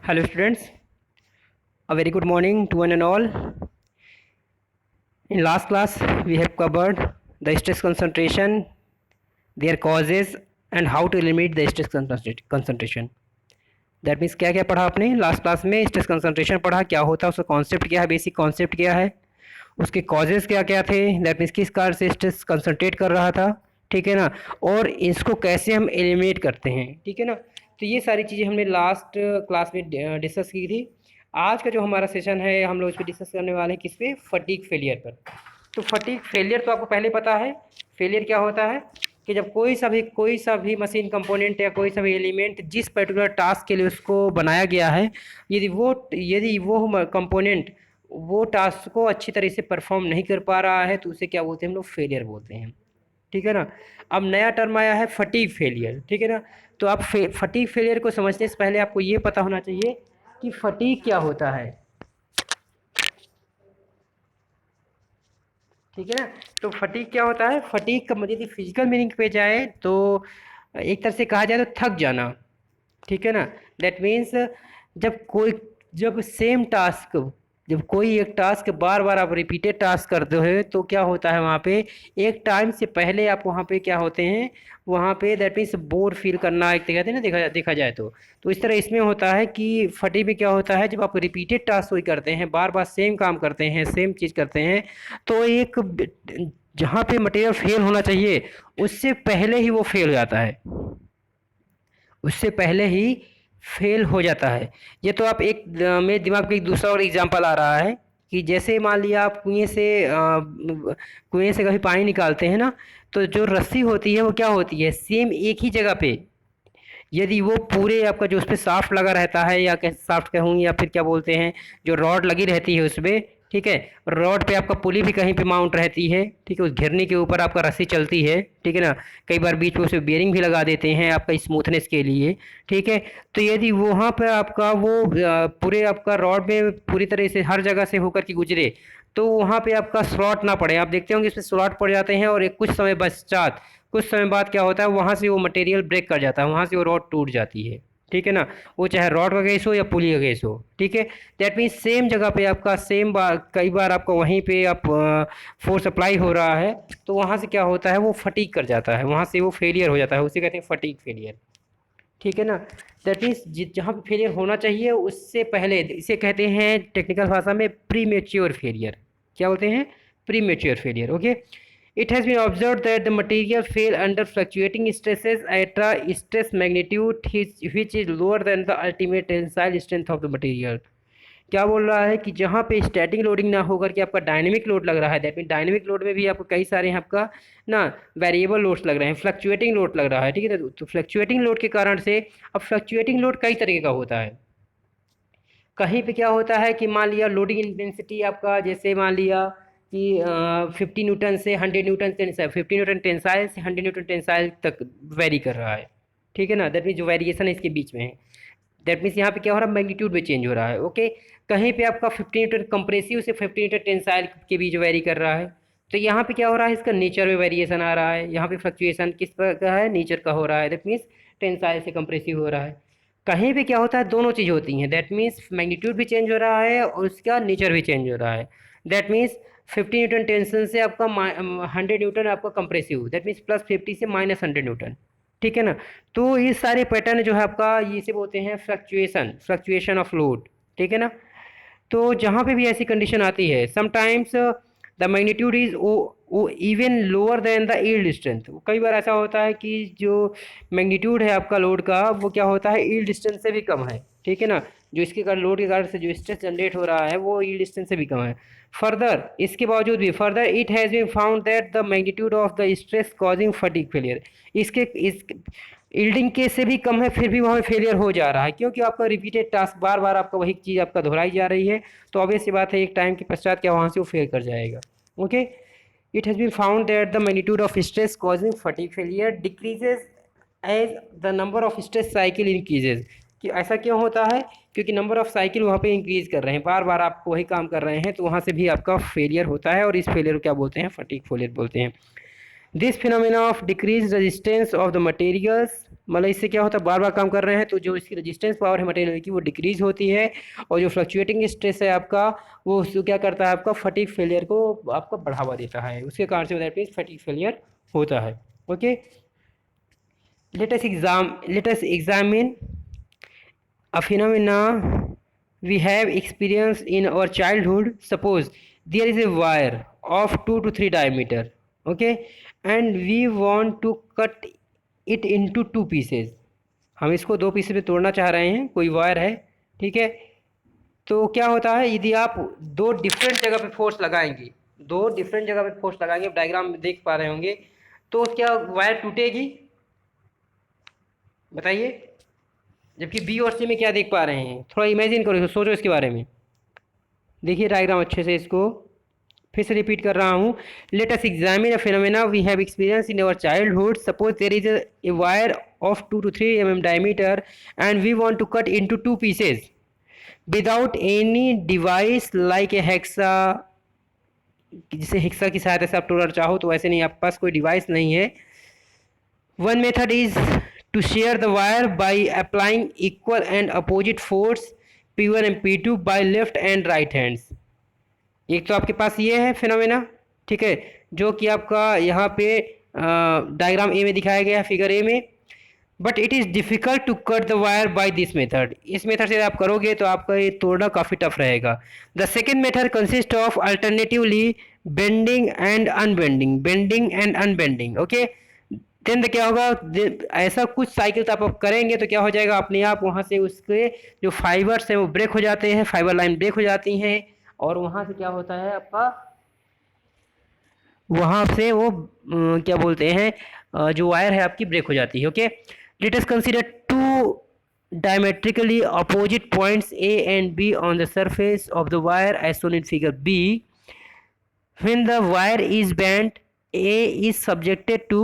Hello students, a very good morning to one and all. In last class we have covered the stress concentration, their causes and how to eliminate the stress concentration. That means क्या क्या पढ़ा आपने last class में? Stress concentration पढ़ा, क्या होता है, उसका कॉन्सेप्ट क्या है, बेसिक कॉन्सेप्ट क्या है, उसके कॉजेज़ क्या क्या थे, दैट मीन्स किस कारण से स्ट्रेस कंसंट्रेट कर रहा था, ठीक है ना, और इसको कैसे हम एलिमिनेट करते हैं, ठीक है ना। तो ये सारी चीज़ें हमने लास्ट क्लास में डिस्कस की थी। आज का जो हमारा सेशन है हम लोग इस पर डिस्कस करने वाले हैं, किस पे? फटीग फेलियर पर। तो फटीग फेलियर तो आपको पहले पता है। फेलियर क्या होता है कि जब कोई सा भी मशीन कंपोनेंट या कोई सा भी एलिमेंट जिस पर्टिकुलर टास्क के लिए उसको बनाया गया है, यदि वो कंपोनेंट वो टास्क को अच्छी तरह से परफॉर्म नहीं कर पा रहा है तो उसे क्या बोलते हैं हम लोग? फेलियर बोलते हैं, ठीक है ना। अब नया टर्म आया है फटीग फेलियर, ठीक है ना। तो आप फटीग फेलियर को समझने से पहले आपको ये पता होना चाहिए कि फटीग क्या होता है, ठीक है ना। तो फटीग क्या होता है? फटीग का मतलब यदि फिजिकल मीनिंग पे जाए तो एक तरह से कहा जाए तो थक जाना, ठीक है ना। दैट मीन्स जब कोई जब सेम टास्क जब कोई एक टास्क बार बार आप रिपीटेड टास्क करते हो तो क्या होता है वहाँ पे? एक टाइम से पहले आप वहाँ पे क्या होते हैं, वहाँ पे दैट मीन्स बोर फील करना, एक कहते हैं ना, देखा जाए तो इस तरह इसमें होता है कि फटी में क्या होता है, जब आप रिपीटेड टास्क कोई करते हैं, बार बार सेम काम करते हैं, सेम चीज़ करते हैं, तो एक जहाँ पे मटेरियल फेल होना चाहिए उससे पहले ही वो फेल हो जाता है, उससे पहले ही फेल हो जाता है। ये तो आप मेरे दिमाग में एक दूसरा और एग्जांपल आ रहा है कि जैसे मान लिया आप कुएं से कभी पानी निकालते हैं ना, तो जो रस्सी होती है वो क्या होती है? सेम एक ही जगह पे, यदि वो पूरे आपका जो उस पे शाफ्ट लगा रहता है, या कैसे शाफ्ट कहूँ, या फिर क्या बोलते हैं, जो रॉड लगी रहती है उसपे, ठीक है, रॉड पे आपका पुली भी कहीं पे माउंट रहती है, ठीक है, उस घिरनी के ऊपर आपका रस्सी चलती है, ठीक है ना। कई बार बीच में उसे बेरिंग भी लगा देते हैं आपका स्मूथनेस के लिए, ठीक है। तो यदि वहाँ पर आपका वो पूरे आपका रॉड में पूरी तरह से हर जगह से होकर के गुजरे, तो वहाँ पे आपका स्लॉट ना पड़े, आप देखते होंगे इसमें स्लॉट पड़ जाते हैं, और एक कुछ समय बाद क्या होता है, वहाँ से वो मटेरियल ब्रेक कर जाता है, वहाँ से वो रॉड टूट जाती है, ठीक है ना। वो चाहे रॉड का केस हो या पुली का केस हो, ठीक है। दैट मीन्स सेम जगह पे आपका सेम बार कई बार आपका वहीं पे आप फोर्स अप्लाई हो रहा है, तो वहाँ से क्या होता है, वो फटीग कर जाता है, वहाँ से वो फेलियर हो जाता है, उसे कहते हैं फटीग फेलियर, ठीक है ना। दैट मीन्स जहाँ पे फेलियर होना चाहिए उससे पहले, इसे कहते हैं टेक्निकल भाषा में प्री मेच्योर फेलियर। क्या बोलते हैं? Pre mature failure, okay. It has been observed that the material fail under fluctuating stresses at a stress magnitude which is lower than the ultimate tensile strength of the material. क्या बोल रहा है कि जहाँ पे स्टैटिक लोडिंग ना होकर के आपका डायनेमिक लोड लग रहा है, दैट मीन डायनेमिक लोड में भी आपको कई सारे हैं आपका ना वेरिएबल लोड्स लग रहे हैं, फ्लक्चुएटिंग लोड लग रहा है, ठीक है ना। तो फ्लक्चुएटिंग लोड के कारण से, अब फ्लक्चुएटिंग लोड कई तरीके का होता है। कहीं पे क्या होता है कि मान लिया लोडिंग इंटेंसिटी आपका, जैसे मान लिया कि 50 न्यूटन से 100 न्यूटन टेंसाइल, 50 न्यूटन टेंसाइल से 100 न्यूटन टेंसाइल तक वेरी कर रहा है, ठीक है ना। दैट मीन जो वेरिएशन है इसके बीच में है, दैट मीन्स यहाँ पे क्या हो रहा है, मैग्नीट्यूड में चेंज हो रहा है, ओके। कहीं पे आपका 50 न्यूटन कंप्रेसिव से 50 न्यूटन टेंसाइल के बीच वेरी कर रहा है, तो यहाँ पे क्या हो रहा है, इसका नेचर में वेरिएशन आ रहा है, यहाँ पे फ्लक्चुएशन किस पर का है, नेचर का हो रहा है, दैट मीन्स टेंसाइल से कंप्रेसिव हो रहा है। कहीं पे क्या होता है, दोनों चीज़ होती हैं, दैट मीन्स मैग्नीट्यूड भी चेंज हो रहा है और उसका नेचर भी चेंज हो रहा है। दैट मीन्स 50 न्यूटन टेंशन से आपका 100 न्यूटन आपका कंप्रेसिव, दैट मीन्स +50 से -100 न्यूटन, ठीक है ना। तो ये सारे पैटर्न जो है आपका, ये इसे बोलते हैं फ्लक्चुएशन ऑफ लोड, ठीक है ना। तो जहाँ पे भी ऐसी कंडीशन आती है, समटाइम्स द मैग्नीट्यूड इज वो even lower than the yield strength. कई बार ऐसा होता है कि जो मैग्नीट्यूड है आपका लोड का, वो क्या होता है, यील्ड स्ट्रेंथ से भी कम है, ठीक है ना। जो इसके कारण लोड के कारण से जो स्ट्रेस जनरेट हो रहा है वो यील्ड स्ट्रेंथ से भी कम है। फर्दर इसके बावजूद भी, further it has been found that the magnitude of the stress causing fatigue failure, इस यील्डिंग के से भी कम है, फिर भी वहाँ फेलियर हो जा रहा है, क्योंकि आपका रिपीटेड टास्क बार बार आपका वही चीज़ आपका दोहराई जा रही है, तो ऑब्वियस सी बात है एक टाइम के पश्चात क्या वहाँ से वो फेल कर जाएगा, okay. It has been found that the magnitude of stress causing fatigue failure decreases as the number of stress cycle increases. कि ऐसा क्यों होता है? क्योंकि नंबर ऑफ साइकिल वहाँ पे इंक्रीज कर रहे हैं, बार बार आप वही काम कर रहे हैं, तो वहाँ से भी आपका फेलियर होता है, और इस फेलियर को क्या बोलते हैं? फटीग फेलियर बोलते हैं। This phenomena of decreased resistance of the materials मतलब इससे क्या होता है, बार बार काम कर रहे हैं तो जो इसकी रेजिस्टेंस पावर है मटेरियल की वो डिक्रीज होती है, और जो फ्लक्चुएटिंग स्ट्रेस है आपका वो उसको क्या करता है, आपका फटीग फेलियर को आपका बढ़ावा देता है, उसके कारण say that means fatigue failure होता है। Okay, let us examine a phenomena we have experienced in our childhood. Suppose there is a wire of 2 to 3 diameter, okay, and we want to cut it into two pieces. हम इसको दो pieces में तोड़ना चाह रहे हैं, कोई wire है, ठीक है। तो क्या होता है, यदि आप दो डिफरेंट जगह पे फोर्स लगाएंगे, दो डिफरेंट जगह पे फोर्स लगाएंगे, डायग्राम में देख पा रहे होंगे, तो क्या वायर टूटेगी, बताइए। जबकि बी और सी में क्या देख पा रहे हैं, थोड़ा इमेजिन करो, सोचो इसके बारे में। देखिए डायग्राम अच्छे से, इसको फिर से रिपीट कर रहा हूँ। Let us examine a phenomena we have experience in our childhood. Suppose there is a wire of 2 to 3 mm diameter and we want to cut into two pieces without any device like a hexa, जिसे hexa की सहायता से आप तोड़ना चाहो, तो ऐसे नहीं, आपके पास कोई डिवाइस नहीं है। One method is to share the wire by applying equal and opposite force P1 and P2 by left and right hands. एक तो आपके पास ये है फिनोमेना, ठीक है, जो कि आपका यहाँ पे डायग्राम ए में दिखाया गया है, फिगर ए में। But it is difficult to cut the wire by this method. इस मेथड से आप करोगे तो आपका ये तोड़ना काफ़ी टफ रहेगा। The second method consist of alternatively bending and unbending, bending and unbending. Okay, then क्या होगा, ऐसा कुछ साइकिल तो आप करेंगे तो क्या हो जाएगा, अपने आप वहाँ से उसके जो फाइबर्स हैं वो ब्रेक हो जाते हैं, फाइबर लाइन ब्रेक हो जाती हैं, और वहाँ से क्या होता है आपका, वहाँ से वो क्या बोलते हैं, जो वायर है आपकी ब्रेक हो जाती है। Okay, let us consider two diametrically opposite points A and B on the surface of the wire as shown in figure B. When the wire is bent, A is subjected to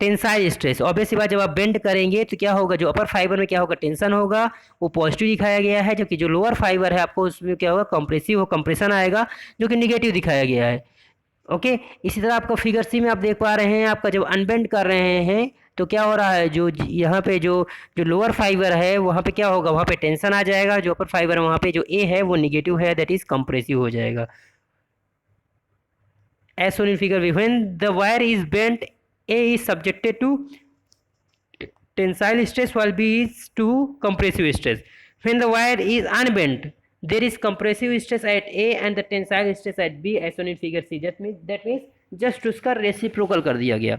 tensile stress. Obviously बात, जब आप bend करेंगे तो क्या होगा, जो अपर fibre में क्या होगा, टेंशन होगा, वो पॉजिटिव दिखाया गया है, जबकि जो लोअर फाइबर है आपको उसमें क्या होगा, कंप्रेसिव हो, कंप्रेशन आएगा, जो कि निगेटिव दिखाया गया है। ओके, इसी तरह आपका फिगर सी में आप देख पा रहे हैं, आपका जब अनबेंड कर रहे हैं तो क्या हो रहा है, जो यहाँ पे जो जो लोअर फाइबर है वहाँ पे क्या होगा, वहाँ पे टेंशन आ जाएगा, जो अपर फाइबर है वहाँ पे जो ए है वो निगेटिव है, दैट इज कंप्रेसिव हो जाएगा। As shown in figure B, when the wire is bent, A is subjected to tensile stress while B is to compressive stress. When the wire is unbent, there is compressive stress at A and the tensile stress at B as shown in figure C. That means just उसका reciprocal कर दिया गया।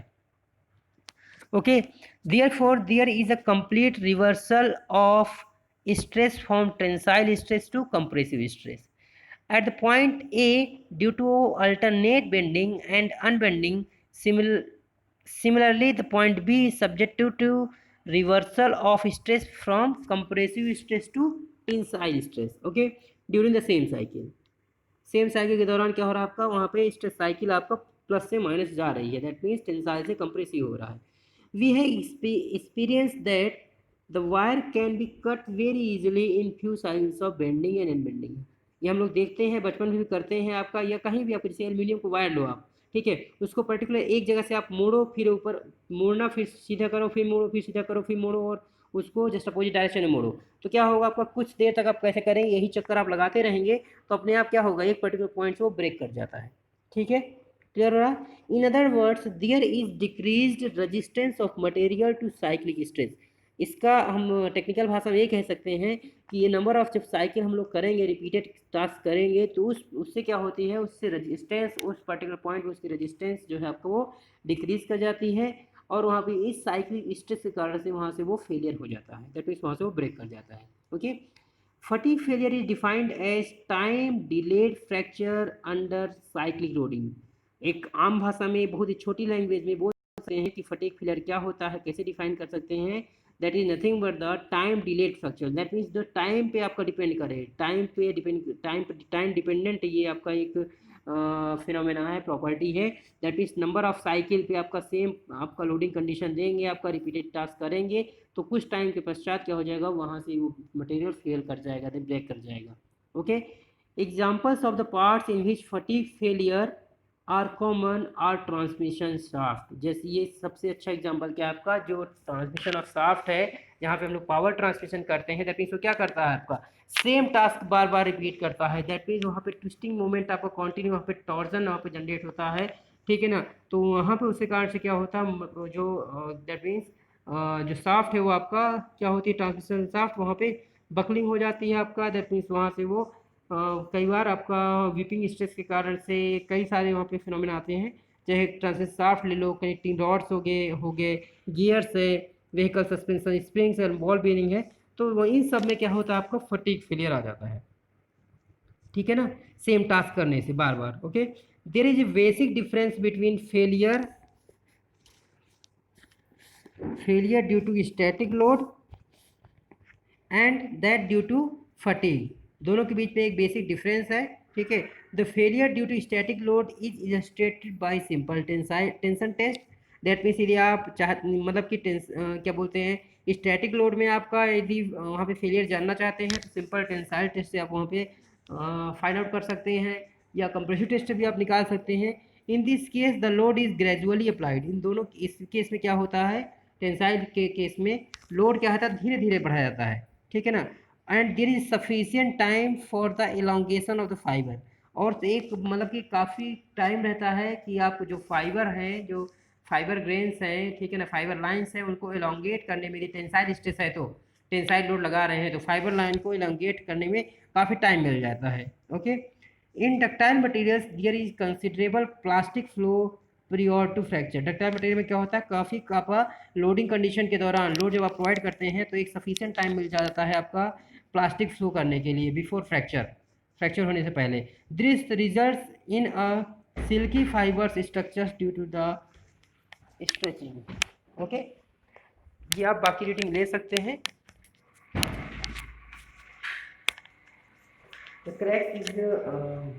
Okay, therefore there is a complete reversal of stress from tensile stress to compressive stress. At the point A, due to alternate bending and unbending, similarly, the point B is subjected to reversal of stress from compressive stress to tensile stress. Okay, during the same cycle. Same cycle के दौरान क्या हो रहा है आपका, वहाँ पे stress cycle आपका प्लस से माइनस जा रही है, दैट मीन्स टेंसाइल से कंप्रेसिव हो रहा है। We have experience that the wire can be cut very easily in few cycles of bending and unbending. ये हम लोग देखते हैं, बचपन में भी करते हैं आपका, या कहीं भी आपको, जैसे एल्यूमिनियम को वायर लो आप, ठीक है, उसको पर्टिकुलर एक जगह से आप मोड़ो, फिर ऊपर मोड़ना, फिर सीधा करो, फिर मोड़ो, फिर सीधा करो, फिर मोड़ो, और उसको जस्ट अपोजिट डायरेक्शन में मोड़ो, तो क्या होगा आपका, कुछ देर तक आप कैसे करेंगे, यही चक्कर आप लगाते रहेंगे, तो अपने आप क्या होगा, एक पर्टिकुलर पॉइंट से वो ब्रेक कर जाता है। ठीक है, क्लियर हो रहा। In other words, there is decreased resistance of material to cyclic stress. इसका हम टेक्निकल भाषा में ये कह सकते हैं कि ये नंबर ऑफ जब साइकिल हम लोग करेंगे, रिपीटेड टास्क करेंगे, तो उससे क्या होती है, उससे रेजिस्टेंस, उस पर्टिकुलर पॉइंट में उसकी रेजिस्टेंस जो है आपको वो डिक्रीज कर जाती है, और वहाँ पे इस साइक्लिक स्ट्रेस के कारण से वहाँ से वो फेलियर हो जाता है, दैट मीन्स वहाँ से वो ब्रेक कर जाता है। Okay, fatigue failure is defined as time delayed fracture under cyclic loading. एक आम भाषा में, बहुत ही छोटी लैंग्वेज में बोल सकते हैं कि फटीग फेलियर क्या होता है, कैसे डिफाइन कर सकते हैं, that is nothing but the time delayed fracture. That means the time पे आपका डिपेंड करे, टाइम डिपेंडेंट ये आपका एक फिनोमेना है, प्रॉपर्टी है, that means number of cycle पे आपका सेम आपका लोडिंग कंडीशन देंगे, आपका रिपीटेड टास्क करेंगे, तो कुछ टाइम के पश्चात क्या हो जाएगा, वहाँ से वो मटेरियल फेल कर जाएगा, ब्रेक कर जाएगा। Okay, examples of the parts in which fatigue failure are common are transmission shaft. जैसे ये सबसे अच्छा एग्जांपल क्या है आपका, जो ट्रांसमिशन ऑफ शाफ्ट है, जहाँ पे हम लोग पावर ट्रांसमिशन करते हैं, दैट मीन्स वो क्या करता है आपका सेम टास्क बार बार रिपीट करता है। दैट मीन्स वहाँ पे ट्विस्टिंग मोमेंट आपका कंटिन्यू, वहाँ पे टॉर्जन वहाँ पे जनरेट होता है, ठीक है ना। तो वहाँ पे उसके कारण से क्या होता है, जो दैट मीन्स जो शाफ्ट है वो आपका क्या होती है, ट्रांसमिशन शाफ्ट, वहाँ पे बकलिंग हो जाती है आपका। दैट मीन्स वहाँ से वो कई बार आपका वीपिंग स्ट्रेस के कारण से कई सारे वहाँ पे फिनोमेना आते हैं, चाहे ट्रांसमिशन शाफ्ट ले लो, कनेक्टिंग रॉड्स हो गए गियर्स है, व्हीकल सस्पेंशन स्प्रिंग्स है, बॉल बेरिंग है, तो वो इन सब में क्या होता है आपका फटीग फेलियर आ जाता है, ठीक है ना, सेम टास्क करने से बार बार। Okay, there is a basic difference between failure due to static load and that due to fatigue. दोनों के बीच में एक बेसिक डिफरेंस है, ठीक है। The failure due to static load is illustrated by simple tension test. That means यदि आप मतलब कि क्या बोलते हैं, स्टैटिक लोड में आपका यदि वहाँ पे फेलियर जानना चाहते हैं तो सिंपल टेंसाइल टेस्ट से आप वहाँ पे फाइंड आउट कर सकते हैं, या कंप्रेसिव टेस्ट से भी आप निकाल सकते हैं। In this case the load is gradually applied. इन दोनों इस केस में क्या होता है, टेंसाइल के केस में लोड क्या होता है, धीरे धीरे बढ़ाया जाता है, ठीक है ना। And there is sufficient time for the elongation of the fibre. और एक मतलब कि काफ़ी टाइम रहता है कि आप जो फाइबर हैं, जो फाइबर ग्रेन्स हैं, ठीक है ना, फाइबर लाइंस हैं, उनको एलोंगेट करने में, टेंसाइल स्ट्रेस है तो टेंसाइल लोड लगा रहे हैं तो फाइबर लाइन को एलोंगेट करने में काफ़ी टाइम मिल जाता है। Okay, in ductile materials there is considerable plastic flow prior to fracture. Ductile material में क्या होता है, काफ़ी आपका लोडिंग कंडीशन के दौरान लोड जब आप प्रोवाइड करते हैं तो एक सफिशिएंट टाइम मिल जाता है आपका प्लास्टिक फ्लो करने के लिए बिफोर फ्रैक्चर होने से पहले। This results in a silky fibres structures due to the stretching. Okay, ये आप बाकी रीडिंग ले सकते हैं। The crack is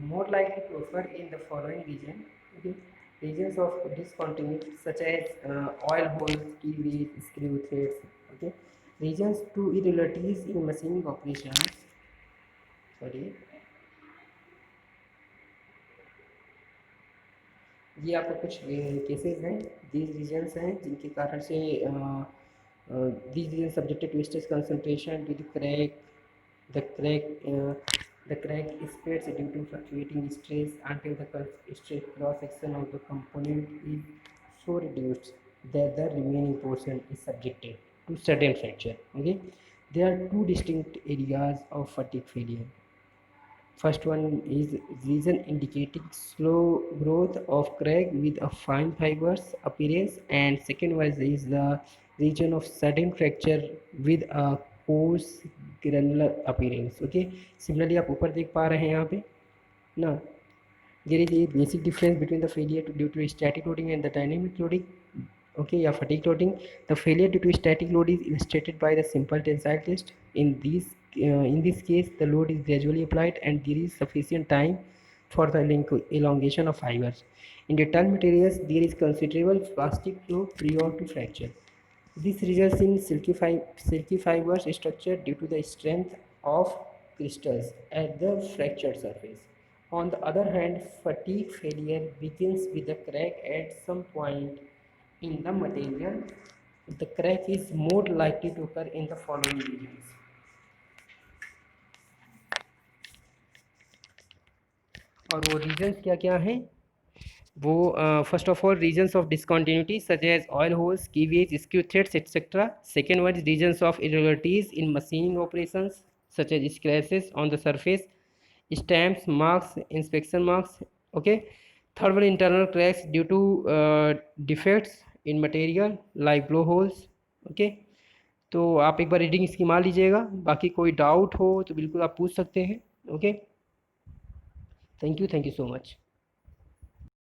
more likely to occur in the following region. Okay. Regions of discontinuity such as oil holes, keyways, screw threads. Okay. Regions to irregularities in machining operations. Sorry. ये आपको कुछ cases हैं, these regions हैं जिनके कारण से these regions subjected to stress concentration due to the crack spreads due to fluctuating stress until the stress cross section of the component is so reduced that the remaining portion is subjected to sudden fracture. Okay, there are two distinct areas of fatigue failure. First one is region indicating slow growth of crack with a fine fibers appearance, and second one is the region of sudden fracture with a coarse granular appearance. Okay, similarly आप ऊपर देख पा रहे हैं यहाँ पे ना, there is a basic difference between the failure due to static loading and the dynamic loading. Okay, yeah, fatigue loading. The failure due to static load is illustrated by the simple tensile test. In this case, the load is gradually applied and there is sufficient time for the elongation of fibers. In ductile materials, there is considerable plastic flow prior to fracture. This results in silky fibers structure due to the strength of crystals at the fractured surface. On the other hand, fatigue failure begins with a crack at some point in the material. The crack is more likely to occur in the following regions. और वो regions क्या क्या हैं, वो first of all reasons of discontinuity such as oil holes, keyways, screw threads etcetera. Second one is reasons of irregularities in machining operations such as scratches on the surface, stamps, marks, inspection marks. Okay, third one internal cracks due to defects in material like blowholes. Okay, तो आप एक बार reading इसकी मान लीजिएगा, बाकी कोई doubt हो तो बिल्कुल आप पूछ सकते हैं। Okay, thank you so much.